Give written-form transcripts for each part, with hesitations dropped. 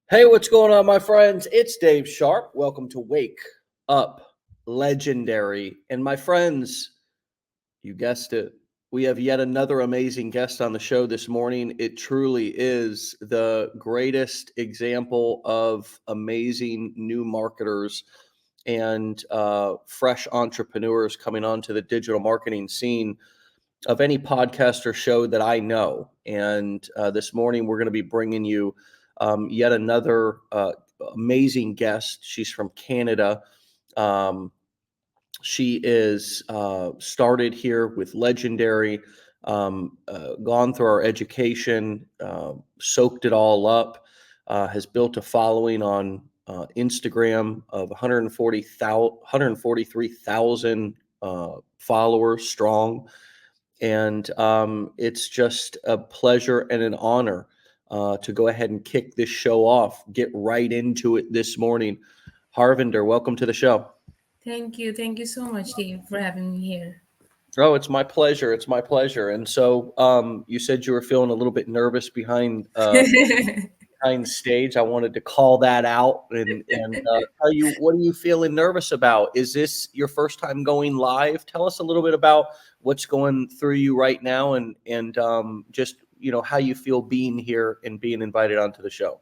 Hey, what's going on, my friends? It's Dave Sharpe. Welcome to Wake Up Legendary. And my friends, you guessed it, we have yet another amazing guest on the show this morning. It truly is the greatest example of amazing new marketers and fresh entrepreneurs coming onto the digital marketing scene of any podcast or show that I know. And this morning, we're going to be bringing you yet another amazing guest. She's from Canada. Um, she is started here with Legendary, gone through our education, soaked it all up, has built a following on Instagram of 143,000 followers strong. And it's just a pleasure and an honor to go ahead and kick this show off, get right into it this morning. Harvinder, welcome to the show. Thank you. Thank you so much, Dave, for having me here. Oh, it's my pleasure. It's my pleasure. And so you said you were feeling a little bit nervous behind stage. I wanted to call that out and tell you, what are you feeling nervous about? Is this your first time going live? Tell us a little bit about what's going through you right now and just how you feel being here and being invited onto the show.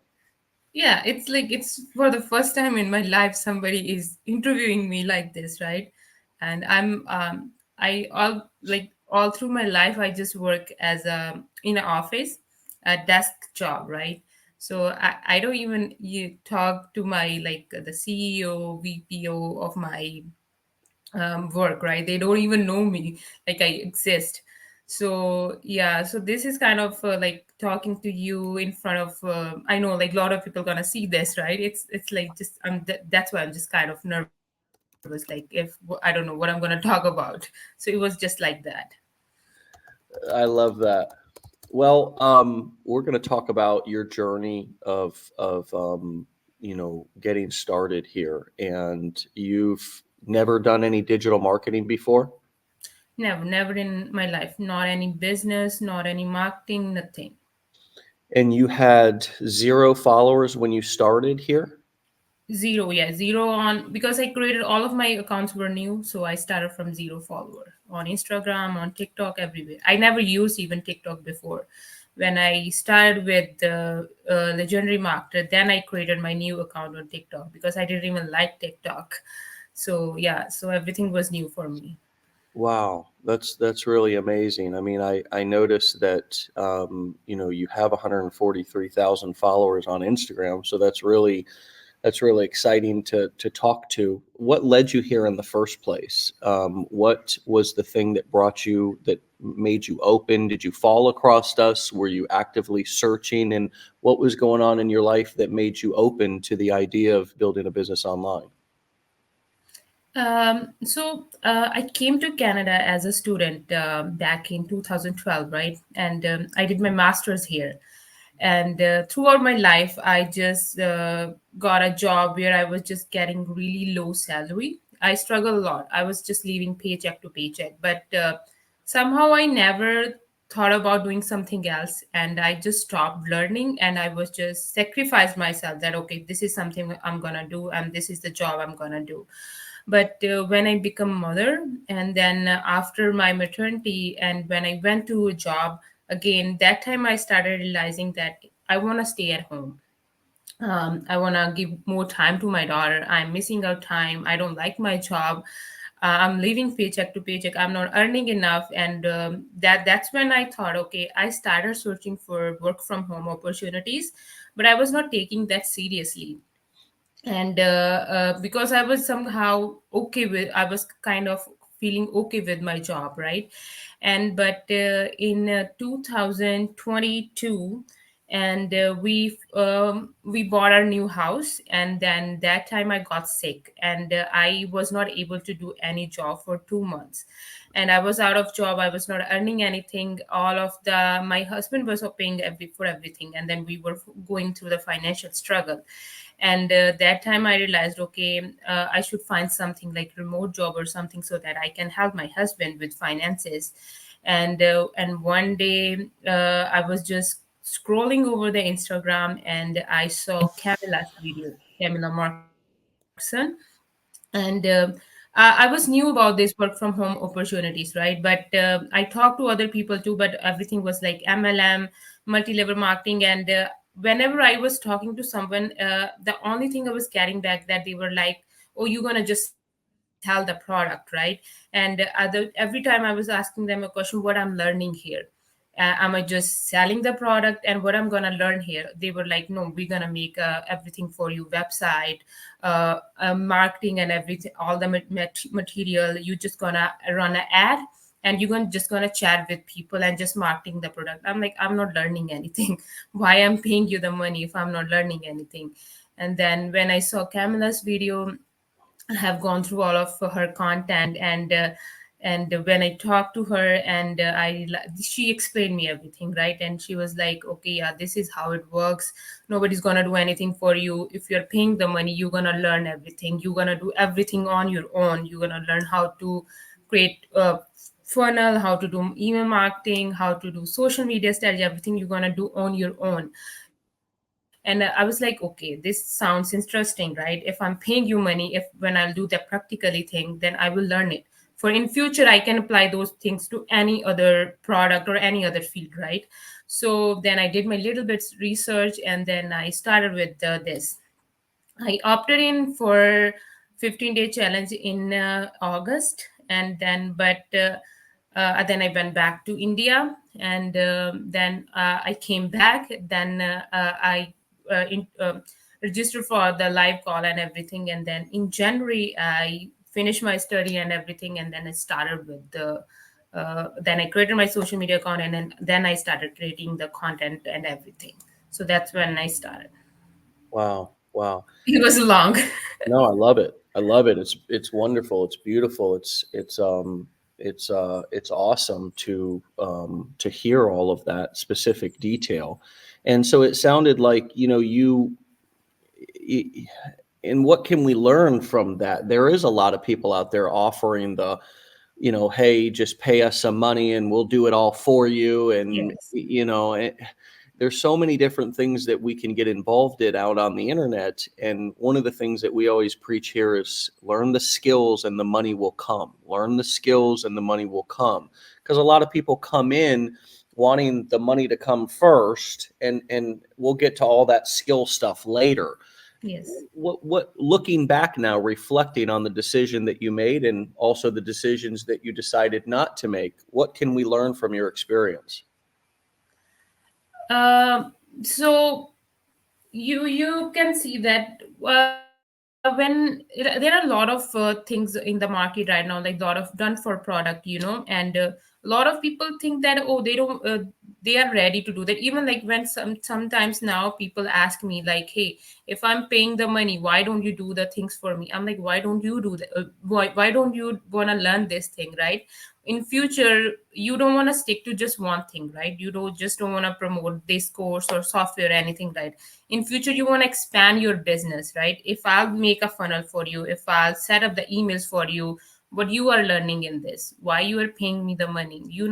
Yeah, it's like it's for the first time in my life somebody is interviewing me like this, right? And I all through my life I just work as a in an office, a desk job, right? So I don't even you talk to my like the CEO, VPO of my work, right? They don't even know me, like I exist. So yeah, so this is kind of like talking to you in front of. I know like a lot of people gonna see this, right? It's like just that's why I'm just kind of nervous. Like if I don't know what I'm gonna talk about, so it was just like that. I love that. Well, we're going to talk about your journey of getting started here, and you've never done any digital marketing before, Never in my life. Not any business, not any marketing, nothing. and you had zero followers when you started here. Zero, yeah, zero on because I created all of my accounts were new, so I started from zero follower on Instagram, on TikTok, everywhere. I never used even TikTok before. When I started with the legendary marketer, then I created my new account on TikTok because I didn't even like TikTok. So yeah, so everything was new for me. Wow, that's really amazing. I mean, I noticed that you have 143,000 followers on Instagram, so that's really exciting to talk to. What led you here in the first place? What was the thing that brought you that made you open? Did you fall across us? Were you actively searching? And what was going on in your life that made you open to the idea of building a business online? I came to Canada as a student back in 2012, right? And I did my master's here. And throughout my life, I just got a job where I was just getting really low salary. I struggled a lot. I was just living paycheck to paycheck. But somehow I never thought about doing something else. And I just stopped learning and I was just sacrificed myself that, okay, this is something I'm going to do and this is the job I'm going to do. But when I become mother and then after my maternity and when I went to a job again, that time I started realizing that I want to stay at home. I want to give more time to my daughter. I'm missing out time. I don't like my job. I'm living paycheck to paycheck. I'm not earning enough, and that's when I thought, okay, I started searching for work from home opportunities, but I was not taking that seriously. And because I was somehow okay with, I was kind of feeling okay with my job, right? And but in 2022 and we bought our new house, and then that time I got sick and I was not able to do any job for 2 months, and I was out of job. I was not earning anything. All of the my husband was paying for everything, and then we were going through the financial struggle. And that time I realized, okay, I should find something like remote job or something so that I can help my husband with finances. And one day I was just scrolling over the Instagram and I saw Camilla's video, Camilla Markson, and I was new about this work from home opportunities, right? But I talked to other people too, but everything was like MLM, multi-level marketing, and whenever I was talking to someone, the only thing I was getting back that they were like, "Oh, you're gonna just sell the product, right?" And every time I was asking them a question, "What I'm learning here?" Am I just selling the product and what I'm gonna learn here? They were like, no, we're gonna make everything for you, website, marketing and everything, all the material. You just gonna run an ad and you're gonna just gonna chat with people and just marketing the product. I'm like, I'm not learning anything. Why I'm paying you the money if I'm not learning anything? And then when I saw Camilla's video, have gone through all of her content, and when I talked to her, and she explained me everything, right? And she was like, okay, yeah, this is how it works. Nobody's gonna do anything for you. If you're paying the money, you're gonna learn everything. You're gonna do everything on your own. You're gonna learn how to create a funnel, how to do email marketing, how to do social media strategy, everything you're gonna do on your own. And I was like, okay, this sounds interesting, right? If I'm paying you money, if when I'll do the practically thing, then I will learn it. For in future, I can apply those things to any other product or any other field, right? So then I did my little bit research, and then I started with this. I opted in for 15-day challenge in August, and then I went back to India, and then I came back. Then I registered for the live call and everything, and then in January I finished my study and everything, and then I started with the. Then I created my social media account, and then I started creating the content and everything. So that's when I started. Wow. Wow. It was long. No, I love it. I love it. It's wonderful. It's beautiful. It's awesome to hear all of that specific detail. And so it sounded like, y- and what can we learn from that? There is a lot of people out there offering hey, just pay us some money and we'll do it all for you. And, Yes. there's so many different things that we can get involved in out on the internet. And one of the things that we always preach here is learn the skills and the money will come. Learn the skills and the money will come. Because a lot of people come in wanting the money to come first, and we'll get to all that skill stuff later. Yes. What looking back now, reflecting on the decision that you made and also the decisions that you decided not to make, what can we learn from your experience? So you can see that when there are a lot of things in the market right now, like a lot of done for product, and a lot of people think that, oh, they don't they are ready to do that. Even like when sometimes now people ask me like, hey, if I'm paying the money, why don't you do the things for me? I'm like, why don't you do that? Why don't you want to learn this thing, right? In future, you don't want to stick to just one thing, right? You don't want to promote this course or software or anything, right? In future, you want to expand your business, right? If I'll make a funnel for you, if I'll set up the emails for you, what you are learning in this, why you are paying me the money, you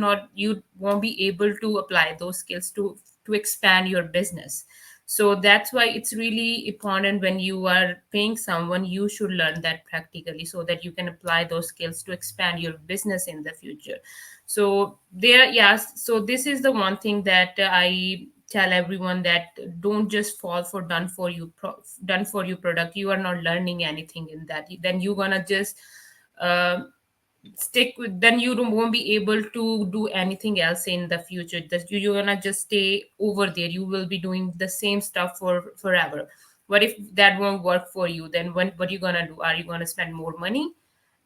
won't be able to apply those skills to expand your business. So that's why it's really important, when you are paying someone, you should learn that practically so that you can apply those skills to expand your business in the future. So there, yes, so this is the one thing that I tell everyone, that don't just fall for done for you product. You are not learning anything in that. Then you're gonna just uh, stick with, then you won't be able to do anything else in the future. That you're gonna just stay over there. You will be doing the same stuff for forever. What if that won't work for you? Then what are you gonna do? Are you gonna spend more money?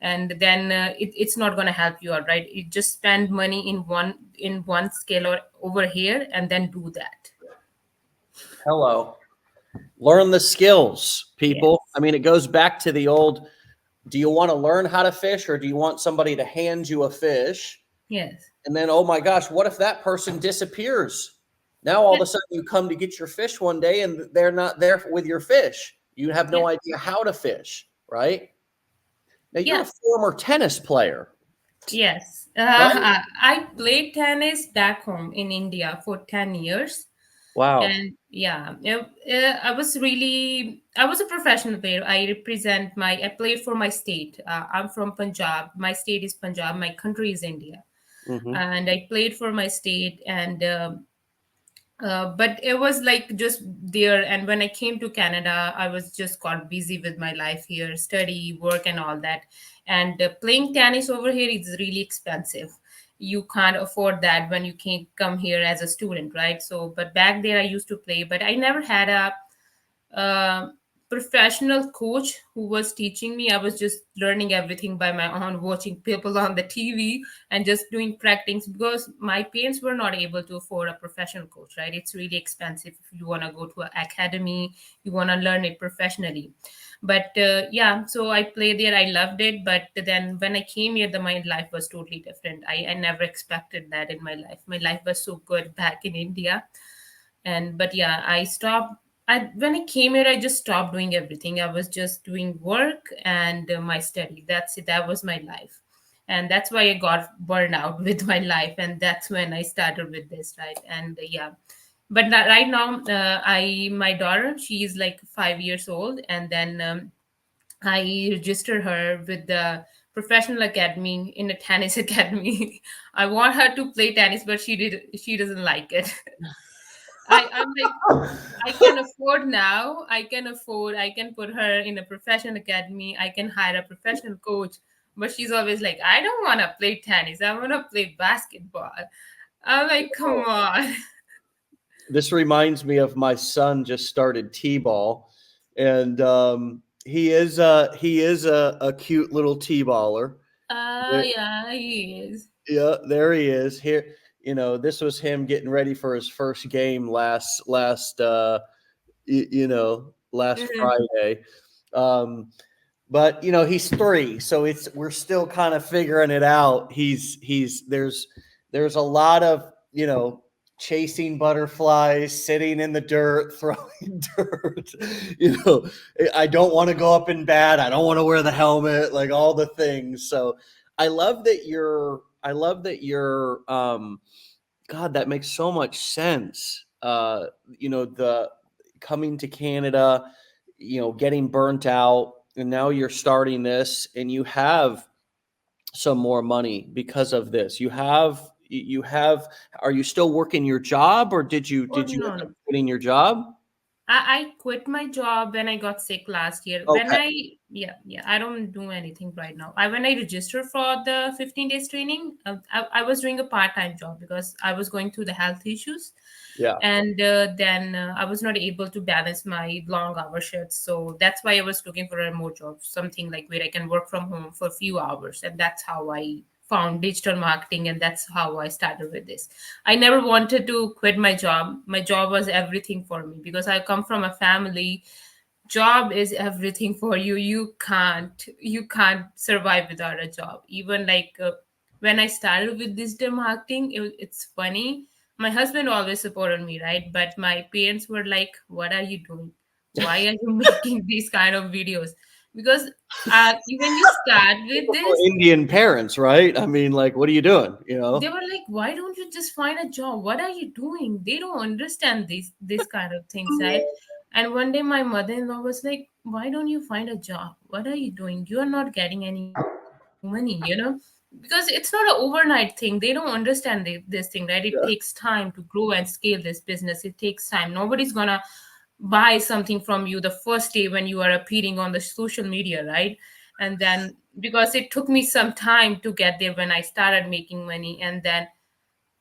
And then it's not going to help you out, right? You just spend money in one scale or over here, and then do that. Hello. Learn the skills, people. I Yes. mean, it goes back to the old, do you want to learn how to fish or do you want somebody to hand you a fish? Yes. And then, oh my gosh, what if that person disappears? Now all of Yeah. a sudden you come to get your fish one day and they're not there with your fish. You have Yeah. no idea how to fish, right? Now you're Yeah. a former tennis player, Yes. right? I played tennis back home in India for 10 years. Wow. And yeah, I was a professional player. I played for my state. I'm from Punjab. My state is Punjab. My country is India. Hmm. And I played for my state. And but it was like just there. And when I came to Canada, I was just got busy with my life here, study, work, and all that. And playing tennis over here is really expensive. You can't afford that when you can come here as a student, right? So but back there I used to play, but I never had a uh, professional coach who was teaching me. I was just learning everything by my own, watching people on the TV and just doing practice because my parents were not able to afford a professional coach, right? It's really expensive if you want to go to an academy, you want to learn it professionally. But yeah, so I played there. I loved it. But then when I came here, my life was totally different. I never expected that in my life. My life was so good back in India. And but yeah, I stopped. I when I came here, I just stopped doing everything. I was just doing work and my study. That's it. That was my life, and that's why I got burned out with my life. And that's when I started with this, right? And yeah, but right now, I my daughter, she is like 5 years old, and then I registered her with the professional academy in a tennis academy. I want her to play tennis, but she doesn't like it. I'm like, I can afford now. I can put her in a professional academy. I can hire a professional coach. But she's always like, I don't want to play tennis. I want to play basketball. I'm like, come on. This reminds me of my son just started t-ball, and he is a cute little t-baller. Yeah, he is. Yeah, there he is. Here, this was him getting ready for his first game last Mhm. Friday. Um, but he's 3, so we're still kind of figuring it out. He's there's a lot of chasing butterflies, sitting in the dirt, throwing dirt. you know I don't want to go up in bat, I don't want to wear the helmet, like all the things. So I love that you're God, that makes so much sense. The coming to Canada, getting burnt out, and now you're starting this, and you have some more money because of this. You have. Are you still working your job, or did you Oh did you no, end up no. quitting your job? I quit my job when I got sick last year. Okay. Yeah, I don't do anything right now. When I registered for the 15 days training, I was doing a part time job because I was going through the health issues. Yeah. And then I was not able to balance my long hour shifts. So that's why I was looking for a remote job, something like where I can work from home for a few hours. And that's how I found digital marketing. And that's how I started with this. I never wanted to quit my job. My job was everything for me because I come from a family. Job is everything for you. You can't survive without a job. Even like when I started with digital marketing, it's funny. My husband always supported me, right? But my parents were like, "What are you doing? Why are you making these kind of videos?" Because when you start with Typical this, Indian parents, right? I mean, like, what are you doing? they were like, why don't you just find a job? What are you doing? They don't understand this kind of things, right? And one day my mother-in-law was like, why don't you find a job? What are you doing? You are not getting any money. Because it's not an overnight thing. They don't understand this thing, right? It takes time to grow and scale this business. It takes time. Nobody's gonna buy something from you the first day when you are appearing on the social media, right? And then because it took me some time to get there when I started making money. And then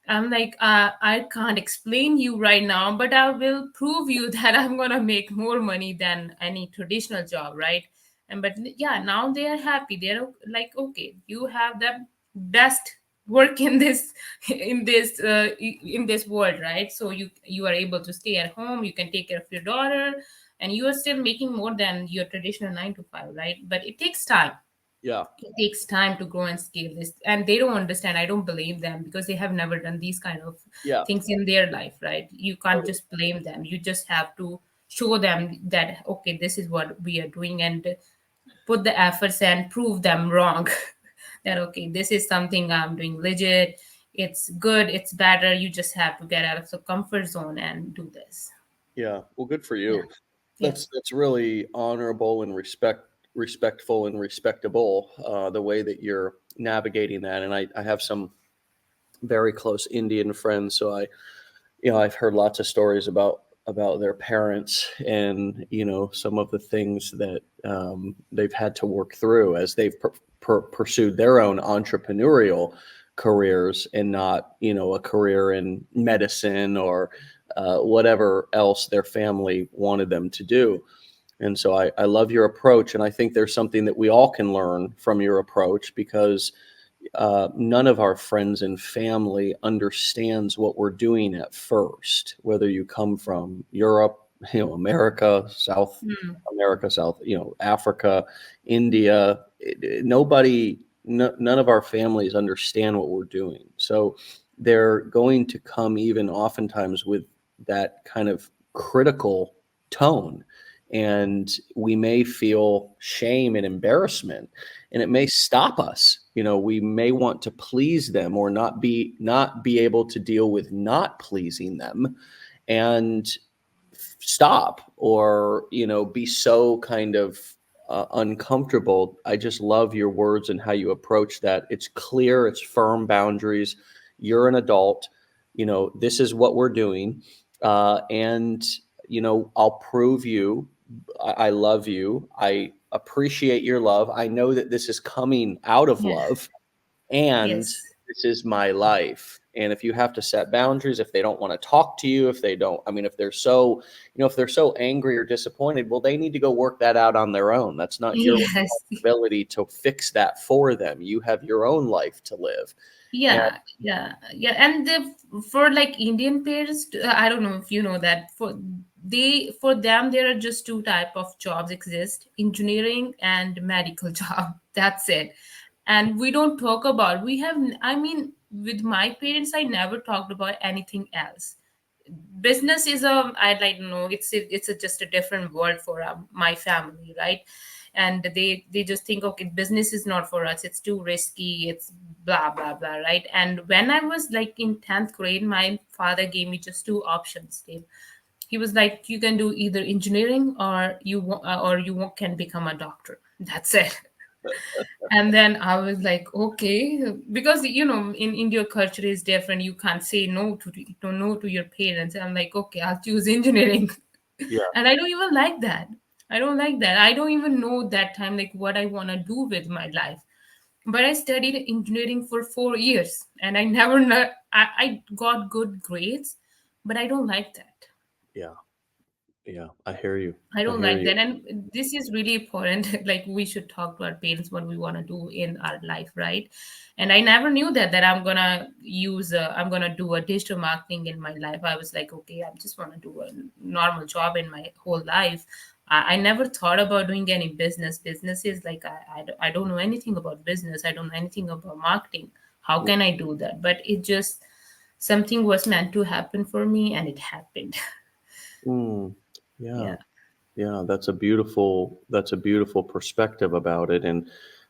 I'm like, I can't explain you right now, but I will prove you that I'm gonna make more money than any traditional job, right? And but yeah, now they are happy. They're like, okay, you have the best work in this in this world, right? So you are able to stay at home. You can take care of your daughter, and you are still making more than your traditional 9 to 5, right? But it takes time. Yeah. It takes time to grow and scale this, and they don't understand. I don't blame them because they have never done these kind of Yeah. things in their life, right? You can't just blame them. You just have to show them that, okay, this is what we are doing, and put the efforts and prove them wrong. That okay, this is something I'm doing legit. it's good, it's better. You just have to get out of the comfort zone and do this. Yeah. Well, good for Yeah. you. Yeah. That's really honorable and respectful and respectable, the way that you're navigating that. And I have some very close Indian friends, so I've heard lots of stories about their parents, and some of the things that they've had to work through as they've pursued their own entrepreneurial careers, and not a career in medicine or whatever else their family wanted them to do. And so I love your approach, and I think there's something that we all can learn from your approach, because none of our friends and family understands what we're doing at first, whether you come from Europe, America, South Mm. America, Africa, India. Nobody, none of our families understand what we're doing. So they're going to come even oftentimes with that kind of critical tone. And we may feel shame and embarrassment, and it may stop us. We may want to please them, or not be able to deal with not pleasing them, and stop, or be so kind of uncomfortable. I just love your words and how you approach that. It's clear, it's firm boundaries. You're an adult. This is what we're doing, and I'll prove you. I love you. I appreciate your love. I know that this is coming out of Yeah. love, and Yes. this is my life. And if you have to set boundaries, if they don't want to talk to you, if they don't, I mean, if they're so angry or disappointed, well, they need to go work that out on their own. That's not your Yes. responsibility to fix that for them. You have your own life to live. And Yeah, yeah, yeah. And for like Indian parents, I don't know if you know that for them there are just two type of jobs exist: engineering and medical job. That's it. And we don't talk about. We have. I mean, with my parents, I never talked about anything else. Business is I like know it's just a different world for my family, right? And they just think, okay, business is not for us, it's too risky, it's blah blah blah, right? And when I was like in 10th grade, my father gave me just two options, Dave. He was like, you can do either engineering, or can become a doctor. That's it. And then I was like, okay, because in India culture is different. You can't say no to your parents. I'm like, okay, I'll choose engineering. yeah, And I don't even like that. I don't like that. I don't even know that time like what I want to do with my life. But I studied engineering for 4 years, and I never I got good grades, but I don't like that. yeah, yeah. I hear you. I I don't hear like you. that. And this is really important. Like we should talk to our parents what we want to do in our life, right? And I never knew that I'm gonna do a digital marketing in my life. I was like, okay, I just want to do a normal job in my whole life. I never thought about doing any business. Business is like I don't know anything about business. I don't know anything about marketing. How Yeah. can I do that? But it just something was meant to happen for me, and it happened. Mm, yeah. Yeah. Yeah, that's a beautiful perspective about it. And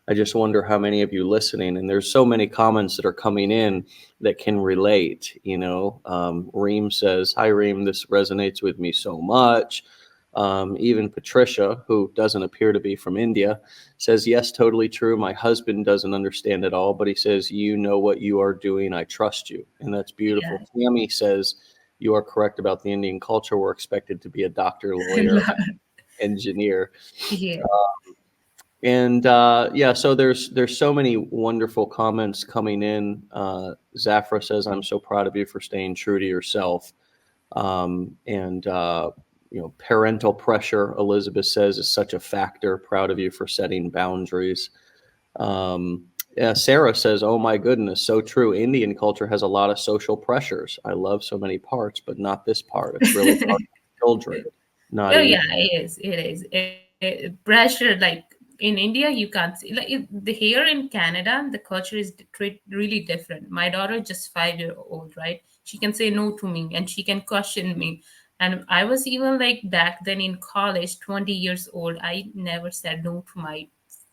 I just wonder how many of you listening, and there's so many comments that are coming in that can relate. Reem says, "Hi Reem, this resonates with me so much." Even Patricia, who doesn't appear to be from India, says, "Yes, totally true. My husband doesn't understand it all, but he says, you know what you are doing. I trust you." And that's beautiful. Tammy says, "You are correct about the Indian culture. We're expected to be a doctor, lawyer, Yeah. engineer." Yeah. And yeah, so there's so many wonderful comments coming in. Zafra says, "I'm so proud of you for staying true to yourself." And parental pressure, Elizabeth says, is such a factor. Proud of you for setting boundaries. Um, yeah, Sarah says, "Oh my goodness, so true. Indian culture has a lot of social pressures. I love so many parts, but not this part. It's really hard for children. Not Oh easy." yeah, it is. It is. Pressure like in India, you can't see the here in Canada, the culture is really different. My daughter is just 5 year old, right? She can say no to me, and she can question me. And I was even like back then in college, 20 years old. I never said no to my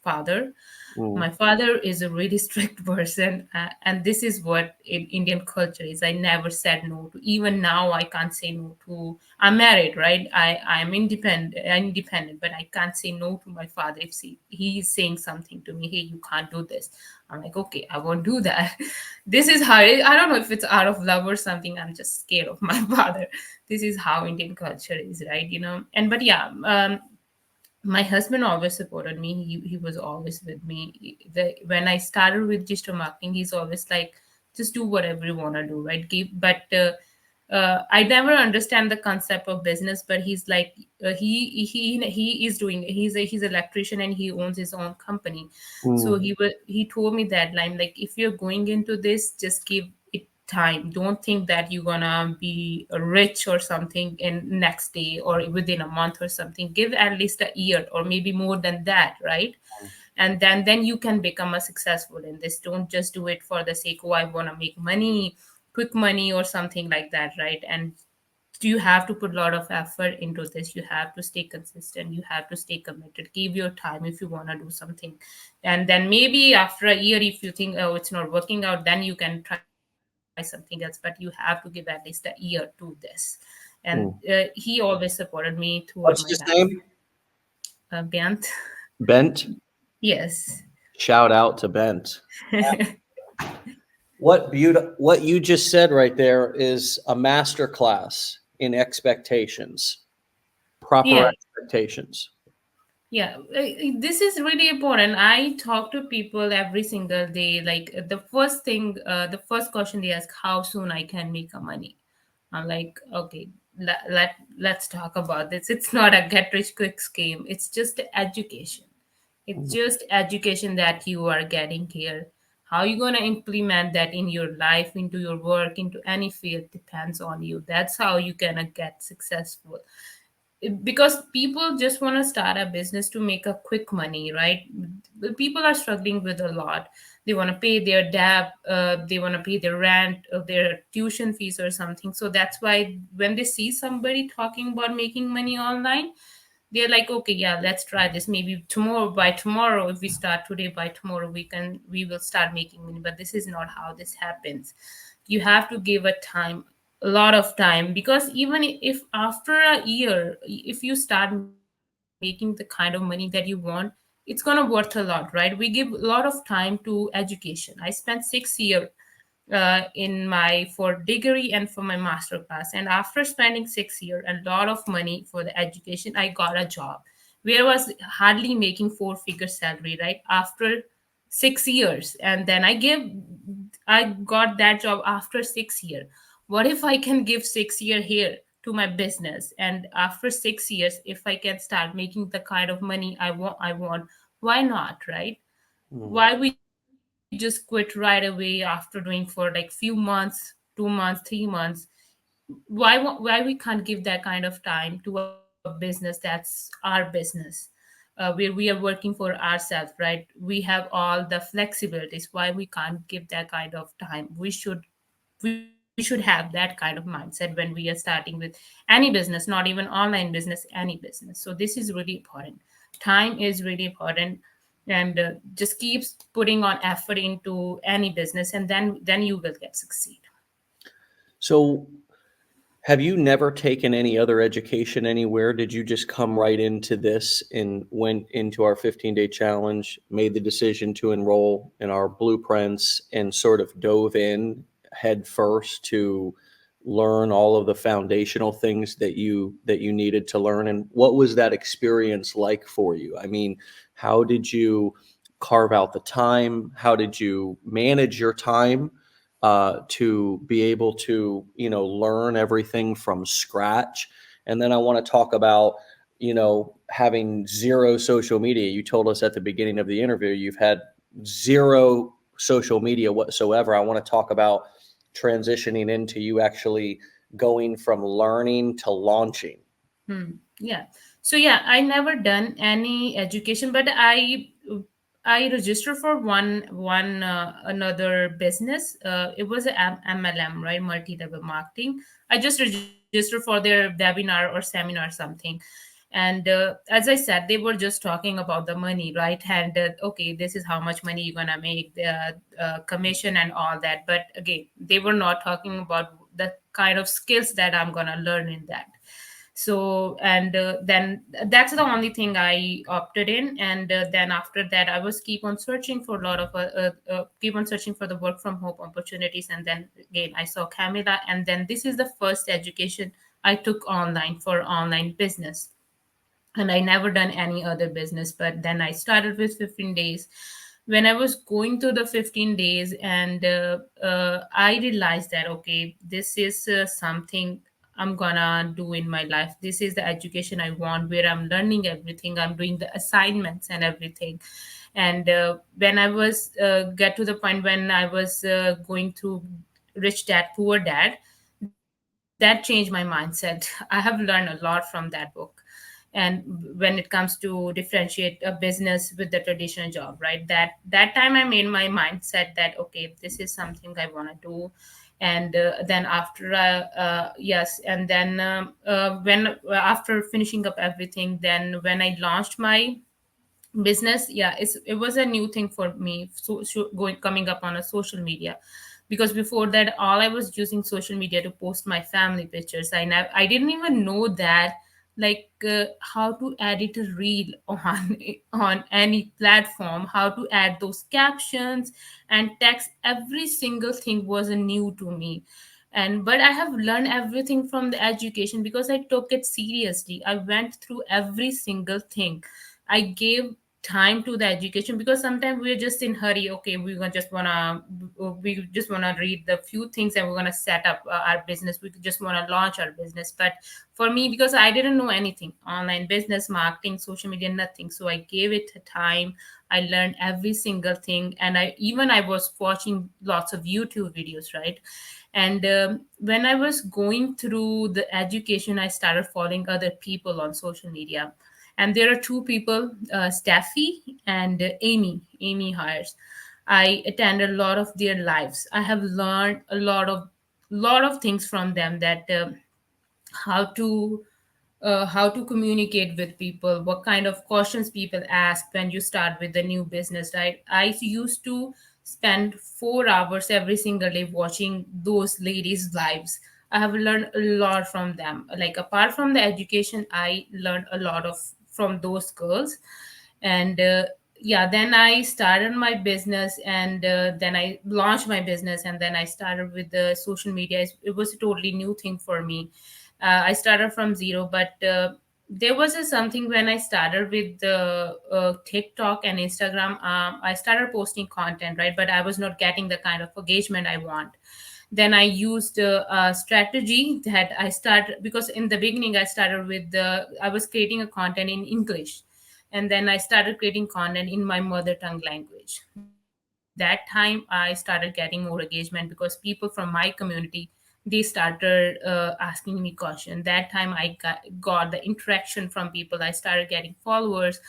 father. Mm, My father is a really strict person, and this is what in Indian culture is. I never said no to. Even now, I can't say no to. I'm married, right? I'm independent, but I can't say no to my father if he is saying something to me. Hey, you can't do this. I'm like, okay, I won't do that. This is how I don't know if it's out of love or something. I'm just scared of my father. This is how Indian culture is, right? And but yeah, my husband always supported me. He was always with me. When I started with digital marketing, he's always like, just do whatever you want to do, right? I never understand the concept of business, but he's like, he is doing. He's an electrician and he owns his own company. So mm, he told me that line, like, if you're going into this, just give it time. Don't think that you're gonna be rich or something in next day or within a month or something. Give at least a year or maybe more than that, right? And then you can become a successful in this. Don't just do it for the sake, oh, I want to make money, quick money or something like that, right? And you have to put a lot of effort into this. You have to stay consistent, you have to stay committed, give your time if you want to do something. And then maybe after a year, if you think, oh, it's not working out, then you can try something else, but you have to give at least a year to this. And mm. he always supported me throughout my What's life. his name? Bent. Bent. Yes. Shout out to Bent. What you just said right there is a master class in expectations, proper Yeah. expectations. Yeah, this is really important. I talk to people every single day. Like the first question they ask, how soon I can make a money. I'm like, okay, let's talk about this. It's not a get rich quick scheme. It's just education. It's Mm, just education that you are getting here. How you gonna implement that in your life, into your work, into any field depends on you. That's how you gonna get successful, because people just want to start a business to make a quick money, right? People are struggling with a lot. They want to pay their debt, they want to pay their rent, their tuition fees or something. So that's why when they see somebody talking about making money online, they're like, okay, yeah, let's try this. Maybe tomorrow, by tomorrow, if we start today, by tomorrow we will start making money. But this is not how this happens. You have to give a lot of time, because even if after a year, if you start making the kind of money that you want, it's gonna worth a lot, right? We give a lot of time to education. I spent 6 years in my for degree and for my master class, and after spending 6 years and a lot of money for the education, I got a job where I was hardly making four-figure salary, right? After 6 years, and then I got that job after 6 years. What if I can give 6 years here to my business, and after 6 years, if I can start making the kind of money I want, why not, right? mm, Why we just quit right away after doing for like few months, 2 months, 3 months? Why we can't give that kind of time to a business that's our business, where we are working for ourselves, right? We have all the flexibilities. Why we can't give that kind of time? We should have that kind of mindset when we are starting with any business, not even online business, any business. So this is really important. Time is really important. And just keeps putting on effort into any business, and then you will get succeed. So, have you never taken any other education anywhere? Did you just come right into this and went into our 15-day challenge, made the decision to enroll in our blueprints, and sort of dove in head first to learn all of the foundational things that you needed to learn? And what was that experience like for you? I mean, how did you carve out the time? How did you manage your time to be able to learn everything from scratch? And then I want to talk about having zero social media. You told us at the beginning of the interview you've had zero social media whatsoever. I want to talk about transitioning into you actually going from learning to launching. Yeah. So yeah, I never done any education, but I registered for one another business. It was a MLM, right? Multi level marketing. I just registered for their webinar or seminar something, And as I said, they were just talking about the money, right? And okay, this is how much money you're gonna make, the commission and all that. But again, they were not talking about the kind of skills that I'm gonna learn in that. So and then that's the only thing I opted in. And then after that, I was keep on searching for a lot of keep on searching for the work from home opportunities. And then again, I saw Camila, and then this is the first education I took online for online business. And I never done any other business. But then I started with 15 days. When I was going through the 15 days, and I realized that okay, this is something I'm gonna do in my life. This is the education I want, where I'm learning everything, I'm doing the assignments and everything. And when I was get to the point when I was going through Rich Dad Poor Dad, that changed my mindset. I have learned a lot from that book. And when it comes to differentiate a business with the traditional job, right, that time I made my mindset that okay, this is something I want to do. And then after yes, and then when after finishing up everything, then when I launched my business, yeah, it was a new thing for me, so going coming up on a social media. Because before that, all I was using social media to post my family pictures. I didn't even know that, like how to edit a reel on on any platform, how to add those captions and text. Every single thing was new to me. And but I have learned everything from the education, because I took it seriously. I went through every single thing. I gave time to the education, because sometimes we're just in hurry. Okay, we just wanna read the few things, and we're gonna set up our business. We just wanna launch our business. But for me, because I didn't know anything online business, marketing, social media, nothing, so I gave it time. I learned every single thing. And I was watching lots of YouTube videos, right? And when I was going through the education, I started following other people on social media. And there are two people, Steffi and Amy Hires. I attended a lot of their lives. I have learned a lot of things from them, that how to how to communicate with people, what kind of questions people ask when you start with a new business, right? I used to spend 4 hours every single day watching those ladies' lives. I have learned a lot from them. Like apart from the education, I learned a lot of from those girls. And yeah, then I started my business. And then I launched my business, and then I started with the social media. It was a totally new thing for me. I started from zero. But there was a something when I started with the TikTok and Instagram. I started posting content, right? But I was not getting the kind of engagement I want. Then I used a strategy that I started, because in the beginning I started with I was creating a content in English. And then I started creating content in my mother tongue language. That time I started getting more engagement, because people from my community, they started asking me question. That time got the interaction from people. I started getting followers,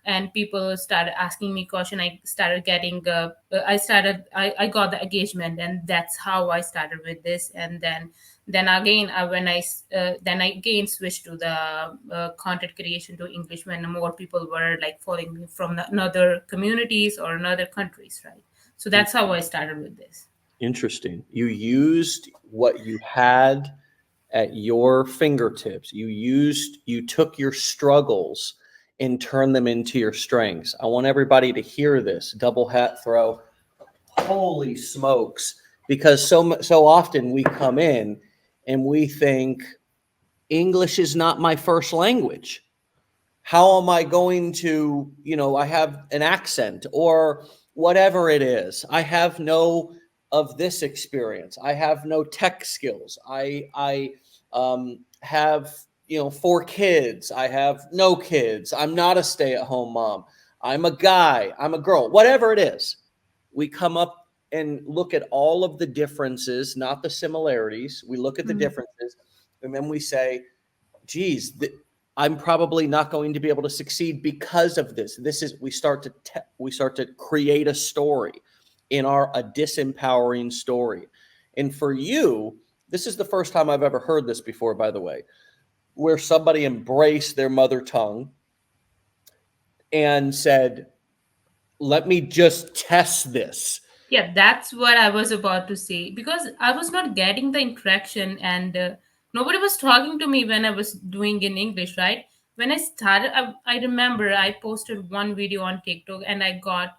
and people started asking me question. I started getting I got the engagement. And that's how I started with this. And then again, then I again switched to the content creation to English, when more people were like following me from another communities or another countries, right? So that's how I started with this. Interesting. You used what you had at your fingertips. You took your struggles and turned them into your strengths. I want everybody to hear this double hat throw. Holy smokes. Because so often we come in and we think English is not my first language. How am I going to, I have an accent or whatever it is. I have no of this experience. I have no tech skills. I have, 4 kids. I have no kids. I'm not a stay-at-home mom. I'm a guy. I'm a girl. Whatever it is, we come up and look at all of the differences, not the similarities. We look at the Mm. differences, and then we say, geez, I'm probably not going to be able to succeed because of this. This is we start to create a story a disempowering story. And for you, this is the first time I've ever heard this before, by the way. where somebody embraced their mother tongue and said, let me just test this. Yeah, that's what I was about to say, because I was not getting the interaction, and nobody was talking to me when I was doing in English, right? When I started, I remember I posted one video on TikTok and I got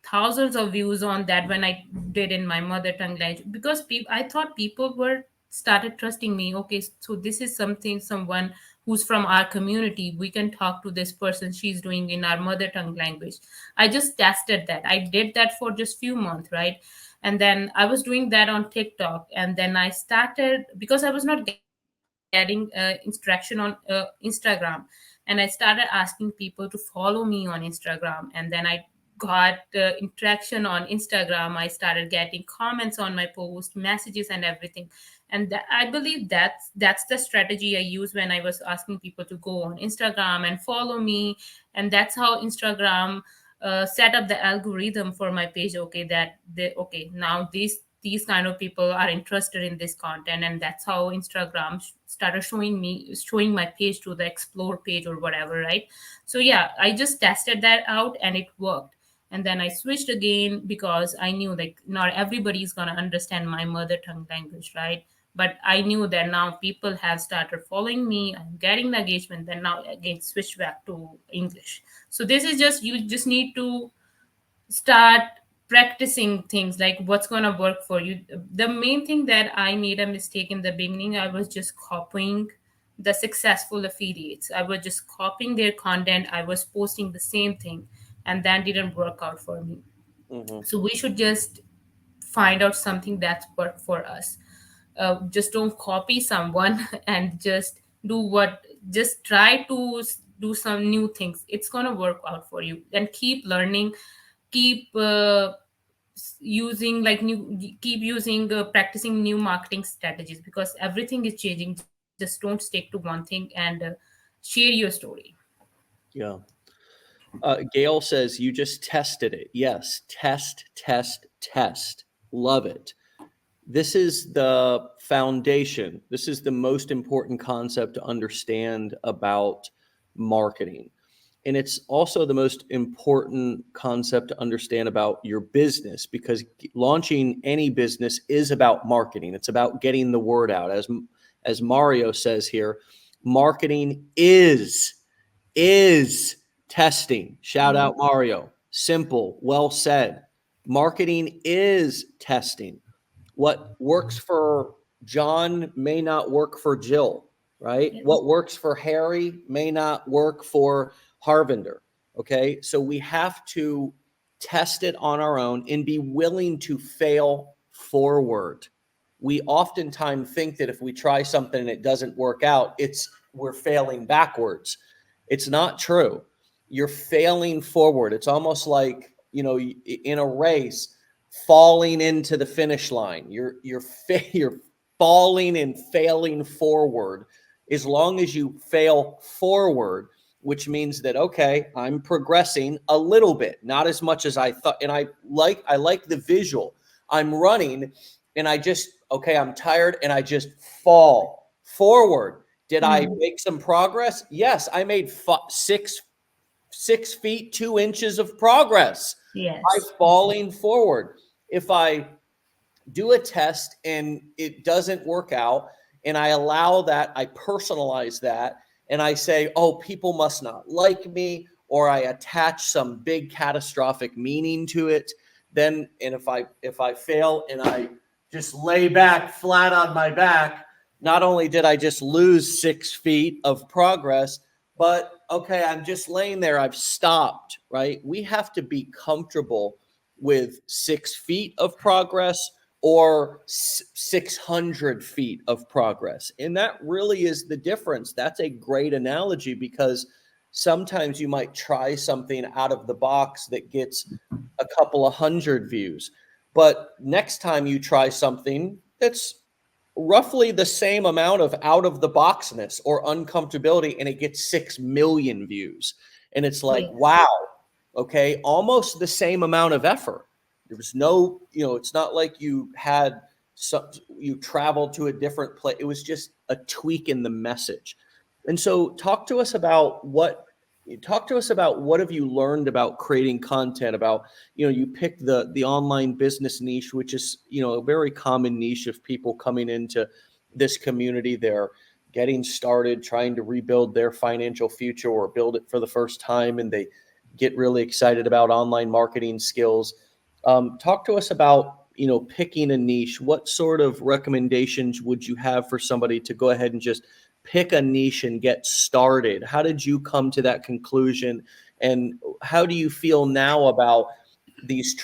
thousands of views on that when I did in my mother tongue language, because I thought people were started trusting me. Okay, so this is someone who's from our community. We can talk to this person. She's doing in our mother tongue language. I just tested that. I did that for just few months, right? And then I was doing that on TikTok, and then I started, because I was not getting interaction on Instagram, and I started asking people to follow me on Instagram, and then I got interaction on Instagram. I started getting comments on my post, messages, and everything. And I believe that's the strategy I use when I was asking people to go on Instagram and follow me. And that's how Instagram set up the algorithm for my page. Okay, okay, now these kind of people are interested in this content, and that's how Instagram started showing my page to the explore page or whatever, right? So yeah, I just tested that out and it worked. And then I switched again, because I knew like not everybody's gonna understand my mother tongue language, right? But I knew that now people have started following me, I'm getting the engagement, then now again switch back to English. So this is just, you just need to start practicing things like what's going to work for you. The main thing that I made a mistake in the beginning, I was just copying the successful affiliates. I was just copying their content, I was posting the same thing, and that didn't work out for me. Mhm. So we should just find out something that's worked for us. Just don't copy someone and just try to do some new things. It's going to work out for you. And keep learning, keep using like new keep using practicing new marketing strategies, because everything is changing. Just don't stick to one thing, and share your story. Yeah. Gail says, you just tested it. Yes. Test, test, test. Love it. This is the foundation. This is the most important concept to understand about marketing. And it's also the most important concept to understand about your business, because launching any business is about marketing. It's about getting the word out. As Mario says here, marketing is testing. Shout Yeah. out Mario. Simple, well said. Marketing is testing. What works for John may not work for Jill, right? Yeah. What works for Harry may not work for Harvinder. Okay. So we have to test it on our own and be willing to fail forward. We oftentimes think that if we try something and it doesn't work out, we're failing backwards. It's not true. You're failing forward. It's almost like, in a race, falling into the finish line. You're falling and failing forward. As long as you fail forward, which means that, okay, I'm progressing a little bit, not as much as I thought. And I like the visual. I'm running and okay, I'm tired and I just fall forward. Did I Hmm. make some progress? Yes, I made 6 feet 2 inches of progress by Yes. falling forward. If I do a test and it doesn't work out, and I allow that, I personalize that, and I say, oh, people must not like me, or I attach some big catastrophic meaning to it, then, and if I fail and I just lay back flat on my back, not only did I just lose 6 feet of progress, but okay, I'm just laying there, I've stopped, right? We have to be comfortable with 6 feet of progress or 600 feet of progress. And that really is the difference. That's a great analogy, because sometimes you might try something out of the box that gets a couple of hundred views. But next time you try something that's roughly the same amount of out of the boxness or uncomfortability, and it gets 6 million views. And it's like, Yes. wow, okay, almost the same amount of effort. There was no, it's not like you traveled to a different place. It was just a tweak in the message. And so talk to us about what have you learned about creating content about, you picked the online business niche, which is, a very common niche of people coming into this community. They're getting started trying to rebuild their financial future or build it for the first time, and they get really excited about online marketing skills. Talk to us about, picking a niche. What sort of recommendations would you have for somebody to go ahead and just pick a niche and get started? How did you come to that conclusion? And how do you feel now about these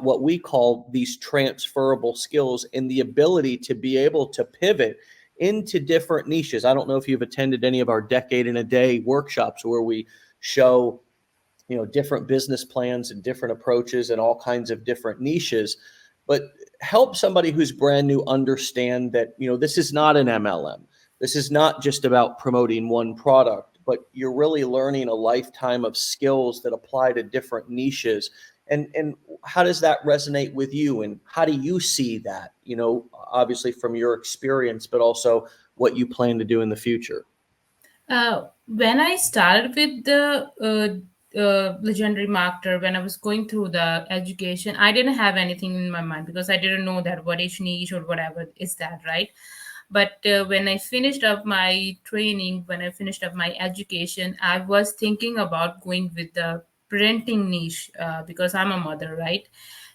what we call these transferable skills and the ability to be able to pivot into different niches? I don't know if you've attended any of our Decade in a Day workshops where we show, different business plans and different approaches and all kinds of different niches, but help somebody who's brand new understand that, this is not an MLM. This is not just about promoting one product, but you're really learning a lifetime of skills that apply to different niches. And how does that resonate with you? And how do you see that, obviously from your experience, but also what you plan to do in the future? When I started with the legendary marketer, when I was going through the education, I didn't have anything in my mind because I didn't know that what is niche or whatever is that, right? But when I finished up my training, when I finished up my education, I was thinking about going with the parenting niche because I'm a mother, right?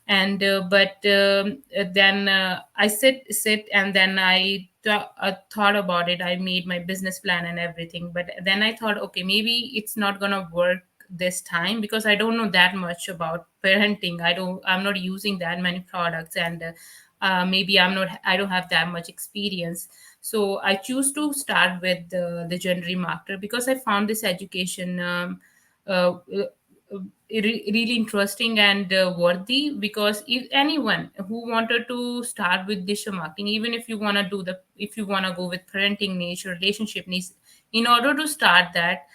And but then I sit and then thought about it. I made my business plan and everything, but then I thought, okay, maybe it's not gonna work this time because I don't know that much about parenting. I'm not using that many products, and maybe I don't have that much experience. So I choose to start with the legendary marketer because I found this education uh, really interesting and worthy, because if anyone who wanted to start with digital marketing, even if you want to if you want to go with parenting niche or relationship niche, in order to start that,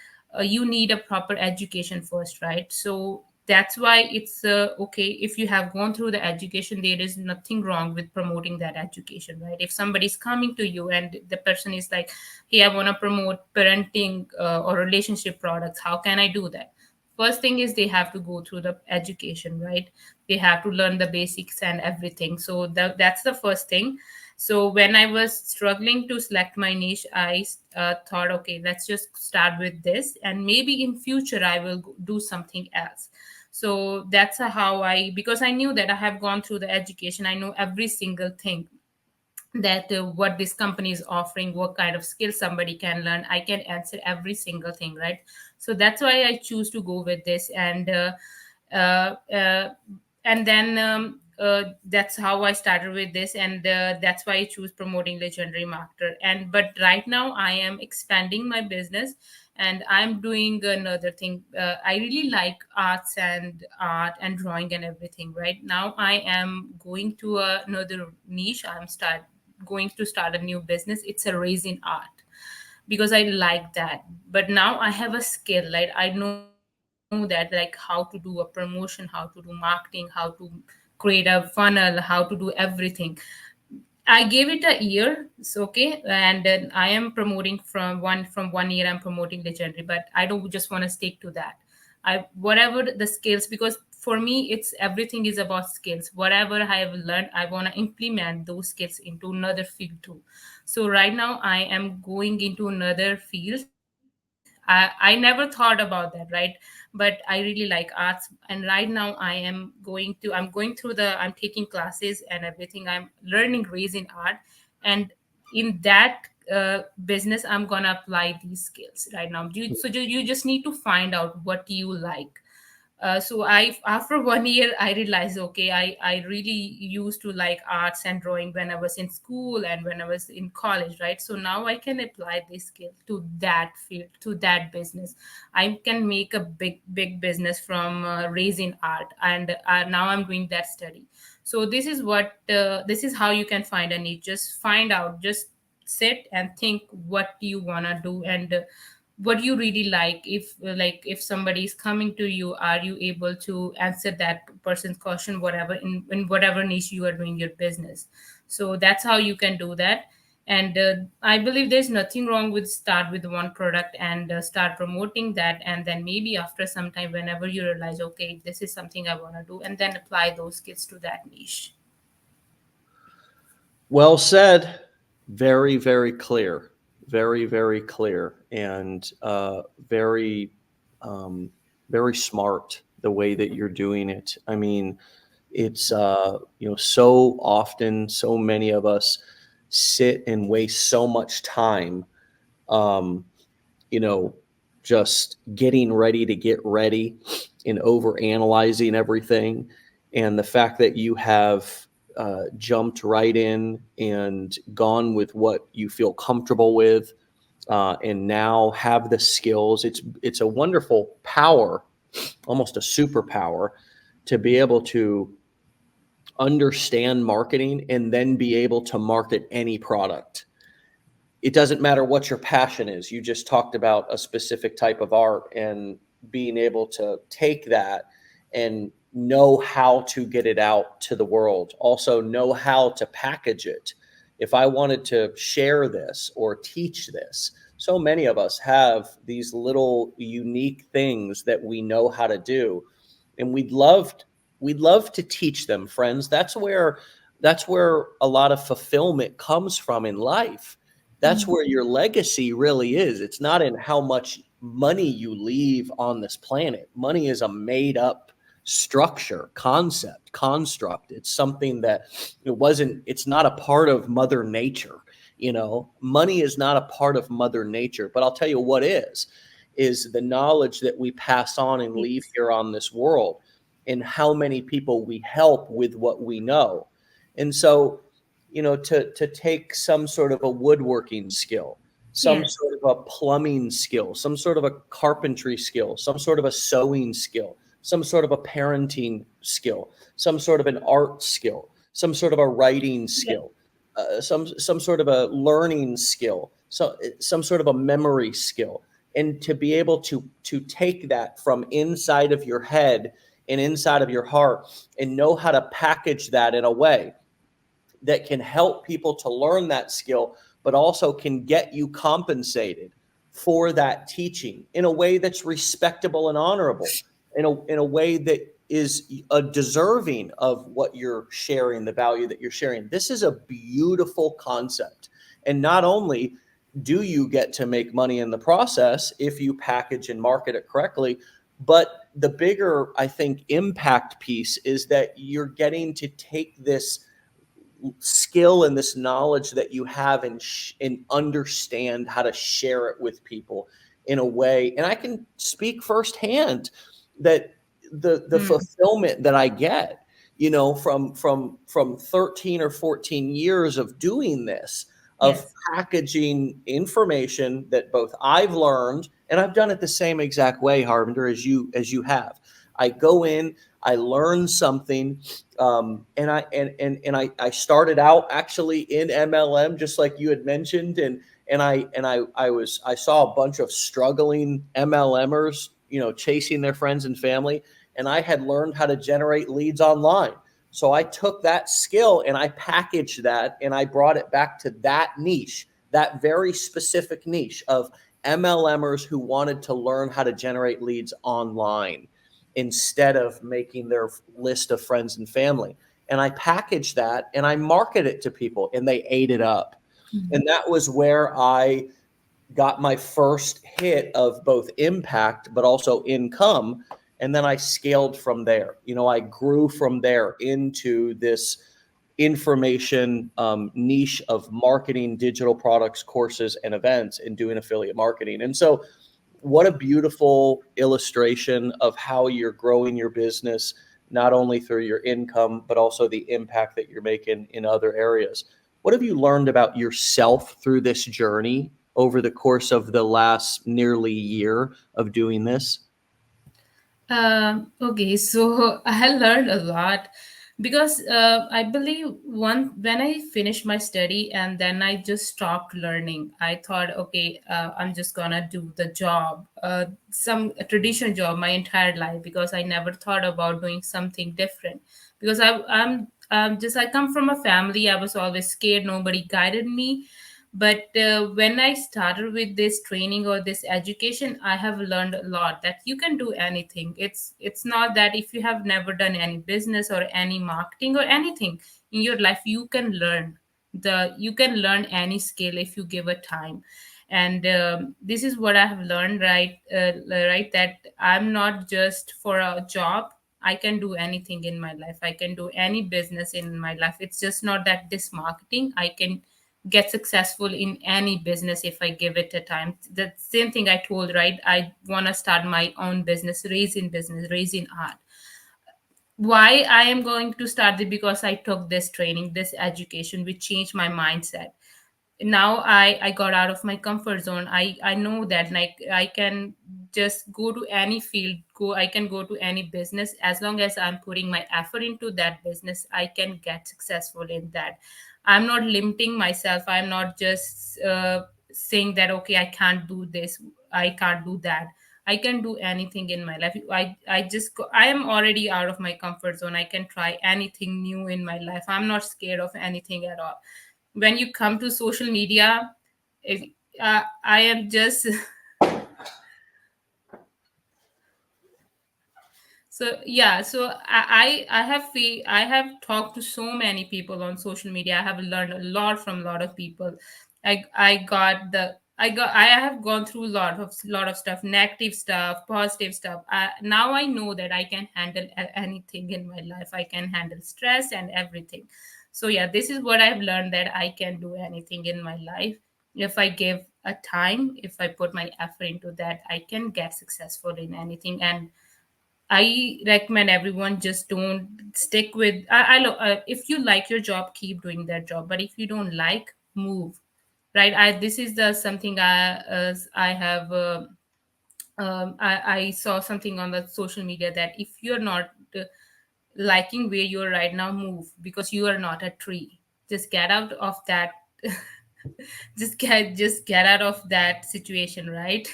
you need a proper education first, right? So that's why it's okay if you have gone through the education. There is nothing wrong with promoting that education, right? If somebody's coming to you and the person is like, hey, I want to promote parenting or relationship products, how can I do that? First thing is they have to go through the education, right? They have to learn the basics and everything. So that's the first thing. So when I was struggling to select my niche, I thought, okay, let's just start with this, and maybe in future I will do something else. So that's how I, because I knew that I have gone through the education, I know every single thing that what this company is offering, what kind of skills somebody can learn, I can answer every single thing, right? So that's why I choose to go with this. Uh, uh, and then that's how I started with this, and that's why I choose promoting legendary marketer. And but right now I am expanding my business, and I'm doing another thing. I really like art and drawing and everything. Right now I am going to another niche. Going to start a new business. It's a raising art because I like that. But now I have a skill, like I know that, like how to do a promotion, how to do marketing, how to create a funnel, how to do everything. I gave it a year, it's okay, and then I am promoting from 1 year. I'm promoting legendary, but I don't just want to stick to that. I whatever the skills, because for me it's everything is about skills. Whatever I have learned, I want to implement those skills into another field too. So right now I am going into another field. I never thought about that, right? But I really like arts, and right now I'm going through I'm taking classes and everything. I'm learning raising art, and in that business I'm gonna apply these skills right now. You just need to find out what you like. So I after 1 year I realized, okay, I really used to like arts and drawing when I was in school and when I was in college, right? So now I can apply this skill to that field, to that business. I can make a big business from raising art, and now I'm doing that study. So this is how you can find a niche. Just find out, just sit and think what you want to do, and what you really like if somebody is coming to you, are you able to answer that person's question, whatever in whatever niche you are doing your business. So that's how you can do that. And I believe there's nothing wrong with start with one product and start promoting that, and then maybe after some time, whenever you realize, okay, this is something I want to do, and then apply those skills to that niche. Well said. Very, very clear. Very, very clear, and very, um, very smart the way that you're doing it. I mean, it's so often, so many of us sit and waste so much time, um, you know, just getting ready to get ready and over analyzing everything. And the fact that you have jumped right in and gone with what you feel comfortable with, and now have the skills. It's a wonderful power, almost a superpower, to be able to understand marketing and then be able to market any product. It doesn't matter what your passion is. You just talked about a specific type of art, and being able to take that and know how to get it out to the world, also know how to package it. If I wanted to share this or teach this, so many of us have these little unique things that we know how to do, and we'd love to teach them, friends. That's where a lot of fulfillment comes from in life. That's Mhm. where your legacy really is. It's not in how much money you leave on this planet. Money is a made up structure, concept, construct. It's something that it's not a part of Mother Nature. Money is not a part of Mother Nature. But I'll tell you what is the knowledge that we pass on and leave Yes. here on this world, and how many people we help with what we know. And so, to take some sort of a woodworking skill, some Yes. sort of a plumbing skill, some sort of a carpentry skill, some sort of a sewing skill, some sort of a parenting skill, some sort of an art skill, some sort of a writing Yes. skill, some sort of a learning skill, some sort of a memory skill, and to be able to take that from inside of your head and inside of your heart, and know how to package that in a way that can help people to learn that skill, but also can get you compensated for that teaching in a way that's respectable and honorable, in a way that is a deserving of what you're sharing, the value that you're sharing. This is a beautiful concept. And not only do you get to make money in the process if you package and market it correctly, but the bigger, I think, impact piece is that you're getting to take this skill and this knowledge that you have, and understand how to share it with people in a way. And I can speak firsthand that the Mm. fulfillment that I get, from 13 or 14 years of doing this, of Yes. packaging information that both I've learned, and I've done it the same exact way, Harvinder, as you have. I go in, I learn something, and I started out actually in MLM, just like you had mentioned, and I saw a bunch of struggling MLMers, chasing their friends and family, and I had learned how to generate leads online. So I took that skill and I packaged that and I brought it back to that niche, that very specific niche of MLMers who wanted to learn how to generate leads online instead of making their list of friends and family. And I packaged that and I market it to people, and they ate it up. Mhm. And that was where I got my first hit of both impact but also income. And then I scaled from there. I grew from there into this information niche of marketing digital products, courses, and events, and doing affiliate marketing. And so, what a beautiful illustration of how you're growing your business, not only through your income, but also the impact that you're making in other areas. What have you learned about yourself through this journey over the course of the last nearly year of doing this? Okay, so I learned a lot because I believe one when I finished my study and then I just stopped learning. I thought, okay, I'm just gonna do the job, some a traditional job my entire life because I never thought about doing something different. Because I come from a family. I was always scared. Nobody guided me. But when I started with this training or this education, I have learned a lot that you can do anything. It's not that if you have never done any business or any marketing or anything in your life, you can learn any skill if you give it time. And this is what I have learned, right, that I'm not just for a job. I can do anything in my life. I can do any business in my life. It's just not that this marketing. I can get successful in any business if I give it a time. The same thing I told, right? I want to start my own business, raising art. Why I am going to start it? Because I took this training, this education, which changed my mindset. Now I got out of my comfort zone. I know that, like, I can just go to any field, go I can go to any business. As long as I'm putting my effort into that business, I can get successful in that. I'm not limiting myself. I'm not just saying that, okay, I can't do this, I can't do that. I can do anything in my life. I am already out of my comfort zone. I can try anything new in my life. I'm not scared of anything at all. When you come to social media, if, I am just so yeah. So I have talked to so many people on social media. I have learned a lot from a lot of people. I have gone through a lot of stuff, negative stuff, positive stuff. Now I know that I can handle anything in my life. I can handle stress and everything. So yeah, this is what I've learned, that I can do anything in my life if I give a time. If I put my effort into that, I can get successful in anything. And I recommend everyone just don't stick with. If you like your job, keep doing that job. But if you don't like, move. Right. This is the something I have. I saw something on the social media that if you're not liking where you're right now, move, because you are not a tree. Just get out of that. Just get out of that situation. Right.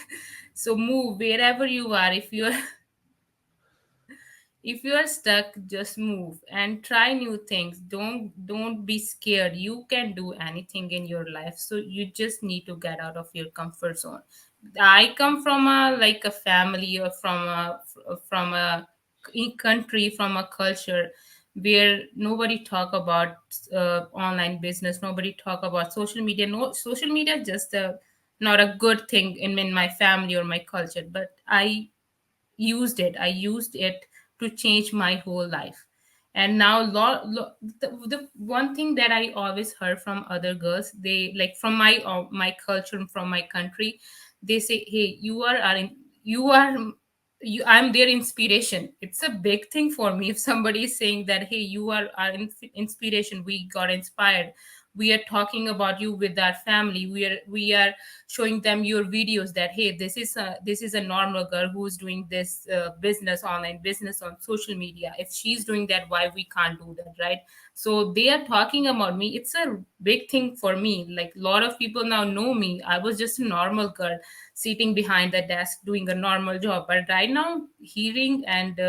So move wherever you are. If you are stuck, just move and try new things. Don't be scared. You can do anything in your life, so you just need to get out of your comfort zone. I come from a, like, a family, or from a country, from a culture where nobody talk about online business, nobody talk about social media. No, social media just not a good thing in my family or my culture. But I used it to change my whole life. And now the one thing that I always heard from other girls, they, like, from my culture and from my country, they say, hey, you are I'm their inspiration. It's a big thing for me if somebody is saying that, hey, you are our inspiration. We got inspired. We are talking about you with our family. We are showing them your videos, that, hey, this is a normal girl who's doing this online business on social media. If she's doing that, why we can't do that, right? So they are talking about me. It's a big thing for me. Like, a lot of people now know me. I was just a normal girl sitting behind the desk doing a normal job. But right now, hearing and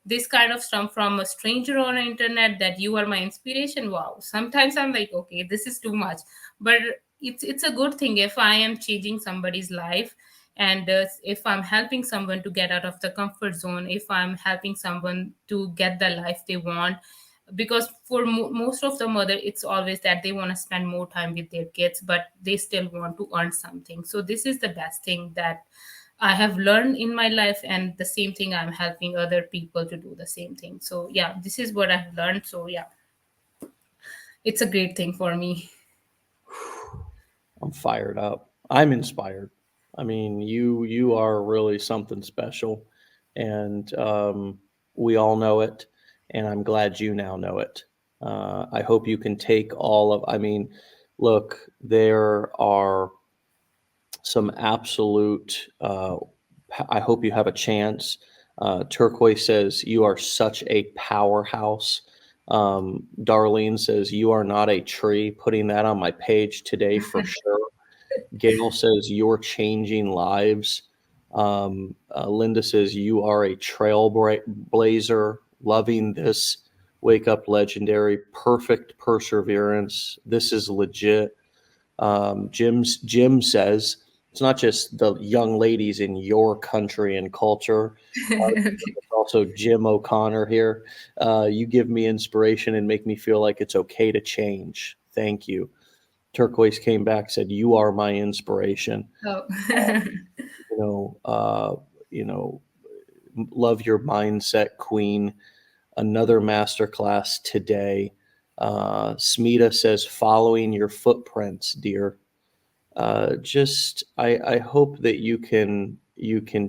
this kind of stuff from a stranger on the internet, that you are my inspiration, wow, sometimes I'm like, okay, this is too much. But it's a good thing if I am changing somebody's life, and if I'm helping someone to get out of the comfort zone, if I'm helping someone to get the life they want. Because for most of the mother, it's always that they want to spend more time with their kids, but they still want to earn something. So this is the best thing that I have learned in my life, and the same thing, I'm helping other people to do the same thing. So yeah, this is what I've learned. So yeah, it's a great thing for me. I'm fired up. I'm inspired. I mean, you are really something special, and we all know it. And I'm glad you now know it. I hope you can take all of. I mean, look, there are some absolute. I hope you have a chance. Turquoise says you are such a powerhouse. Darlene says you are not a tree. Putting that on my page today for sure. Gail says you're changing lives. Linda says you are a trailblazer. Loving this. Wake up legendary. Perfect perseverance. This is legit. Jim says it's not just the young ladies in your country and culture. Okay. It's also Jim O'Connor here. You give me inspiration and make me feel like it's okay to change. Thank you. Turquoise came back, said, "You are my inspiration." Oh. You know, uh, you know, love your mindset, Queen. Another masterclass today. Smita says, "Following your footprints, dear." Just I hope that you can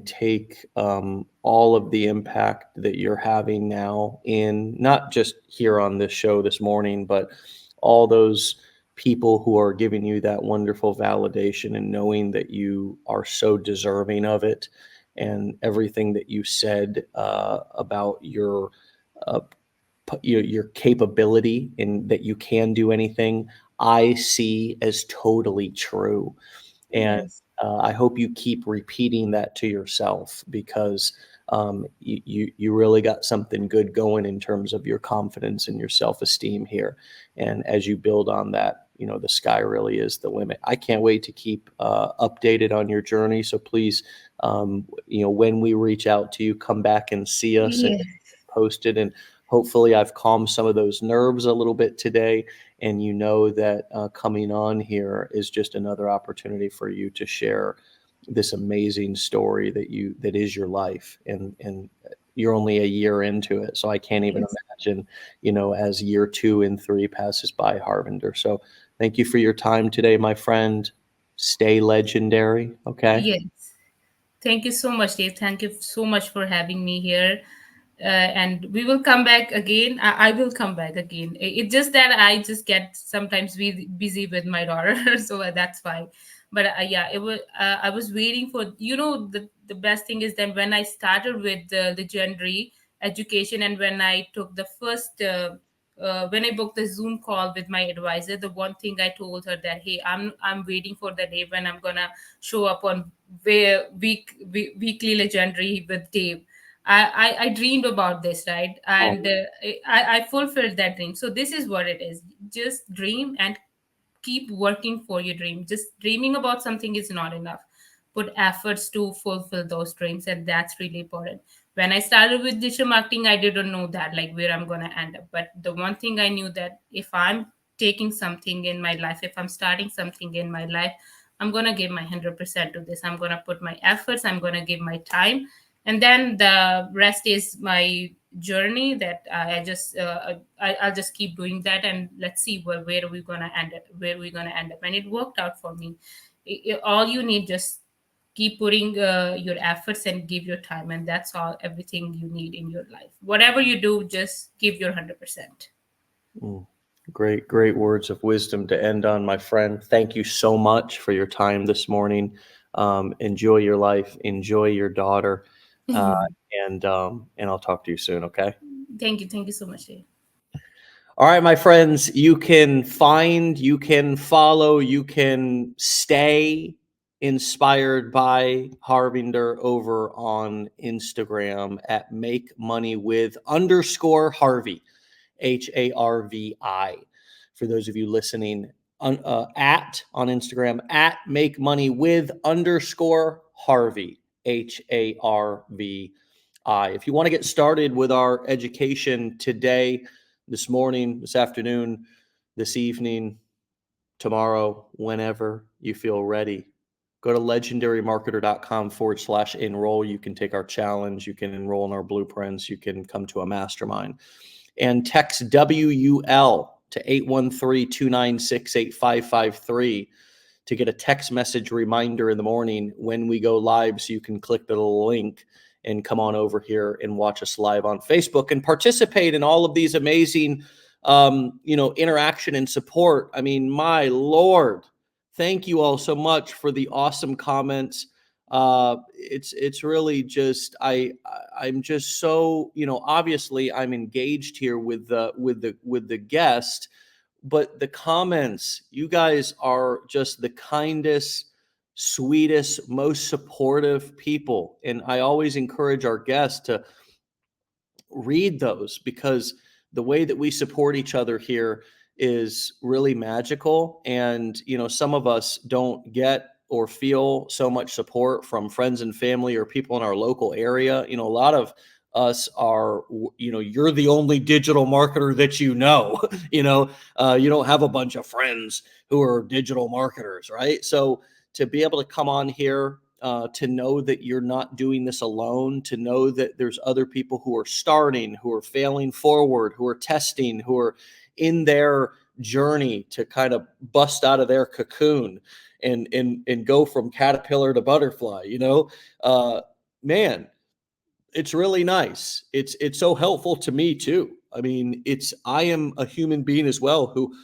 take all of the impact that you're having now in not just here on this show this morning, but all those people who are giving you that wonderful validation and knowing that you are so deserving of it, and everything that you said about uh, your capability and that you can do anything, I see as totally true. And Yes. I hope you keep repeating that to yourself, because you really got something good going in terms of your confidence and your self-esteem here. And as you build on that, the sky really is the limit. I can't wait to keep updated on your journey. So please, when we reach out to you, come back and see us and Yeah. post it. And hopefully I've calmed some of those nerves a little bit today, and that coming on here is just another opportunity for you to share this amazing story that is your life, and you're only a year into it, so I can't even Yes. imagine, as year 2 and 3 passes by, Harvinder. So thank you for your time today, my friend. Stay legendary. Okay. Yes. Thank you so much, Dave. Thank you so much for having me here. And we will come back again. I will come back again. It's just that I just get sometimes busy with my daughter, so that's why. But yeah, it was. I was waiting for the best thing is that when I started with the legendary education, and when I took the first. When I booked the Zoom call with my advisor, the one thing I told her that, hey, I'm waiting for the day when I'm gonna show up on weekly legendary with Dave. I dreamed about this, right? And Oh, I fulfilled that dream. So this is what it is. Just dream and keep working for your dream. Just dreaming about something is not enough. Put efforts to fulfill those dreams, and that's really important. When I started with digital marketing, I didn't know that, like, where I'm gonna end up. But the one thing I knew, that if I'm taking something in my life, if I'm starting something in my life, I'm gonna give my 100% to this. I'm gonna put my efforts. I'm gonna give my time, and then the rest is my journey. That I'll just keep doing that, and let's see where we're gonna end up. Where we're gonna end up, and it worked out for me. All you need, just keep putting your efforts and give your time, and that's all. Everything you need in your life, whatever you do, just give your 100%. mm. Great, great words of wisdom to end on, my friend. Thank you so much for your time this morning. Enjoy your life, enjoy your daughter, uh, and I'll talk to you soon. Okay. Thank you so much, Dave. All right, my friends. You can follow, you can stay inspired by Harvinder over on Instagram at Make Money with _Harvey. HARVI. For those of you listening, at on Instagram, at Make Money with _Harvey, HARVI. If you want to get started with our education today, this morning, this afternoon, this evening, tomorrow, whenever you feel ready, go to legendarymarketer.com/enroll. You can take our challenge, you can enroll in our blueprints, you can come to a mastermind, and text WUL to 813-296-8553 to get a text message reminder in the morning when we go live, so you can click the little link and come on over here and watch us live on Facebook and participate in all of these amazing interaction and support. I mean, my Lord, thank you all so much for the awesome comments. It's really just I'm just so, obviously I'm engaged here with the guest, but the comments, you guys are just the kindest, sweetest, most supportive people, and I always encourage our guests to read those, because the way that we support each other here is really magical. And, some of us don't get or feel so much support from friends and family or people in our local area. A lot of us are, you're the only digital marketer that you don't have a bunch of friends who are digital marketers, right? So to be able to come on here, to know that you're not doing this alone, to know that there's other people who are starting, who are failing forward, who are testing, who are in their journey to kind of bust out of their cocoon and go from caterpillar to butterfly, man, it's really nice. It's so helpful to me too. I mean, I am a human being as well who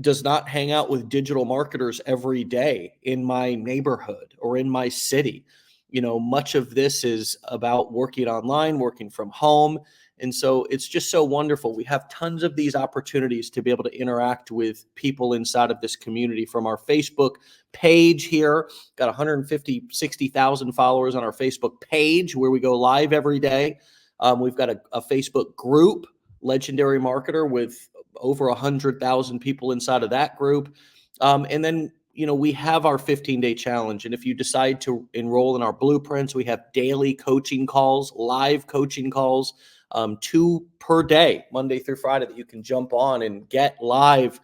does not hang out with digital marketers every day in my neighborhood or in my city. Much of this is about working online, working from home. And so it's just so wonderful. We have tons of these opportunities to be able to interact with people inside of this community from our Facebook page here. Got 150, 60,000 followers on our Facebook page where we go live every day. We've got a Facebook group, Legendary Marketer, with over 100,000 people inside of that group. And then, we have our 15-day challenge. And if you decide to enroll in our blueprints, we have daily coaching calls, live coaching calls, 2 per day, Monday through Friday, that you can jump on and get live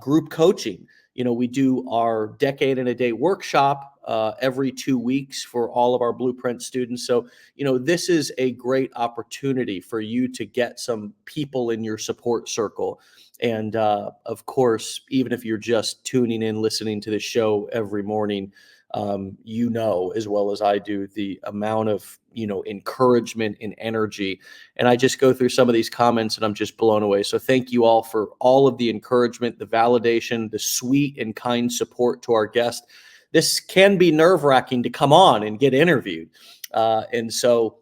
group coaching. We do our Decade in a Day workshop every 2 weeks for all of our blueprint students. So, this is a great opportunity for you to get some people in your support circle. And of course, even if you're just tuning in, listening to the show every morning, as well as I do, the amount of, encouragement and energy. And I just go through some of these comments and I'm just blown away. So thank you all for all of the encouragement, the validation, the sweet and kind support to our guest. This can be nerve-wracking to come on and get interviewed. And so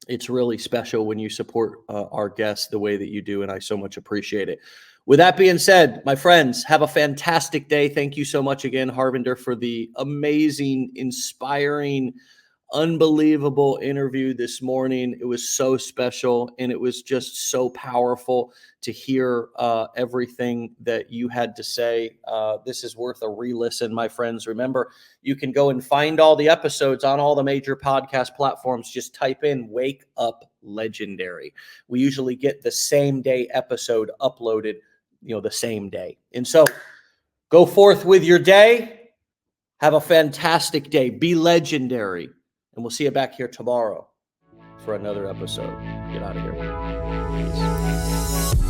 it's really special when you support our guests the way that you do, and I so much appreciate it. With that being said, my friends, have a fantastic day. Thank you so much again, Harvinder, for the amazing, inspiring, unbelievable interview this morning. It was so special, and it was just so powerful to hear everything that you had to say. This is worth a re-listen, my friends. Remember, you can go and find all the episodes on all the major podcast platforms. Just type in Wake Up Legendary. We usually get the same day episode uploaded, the same day. And so go forth with your day. Have a fantastic day. Be legendary. And we'll see you back here tomorrow for another episode. Get out of here. Peace.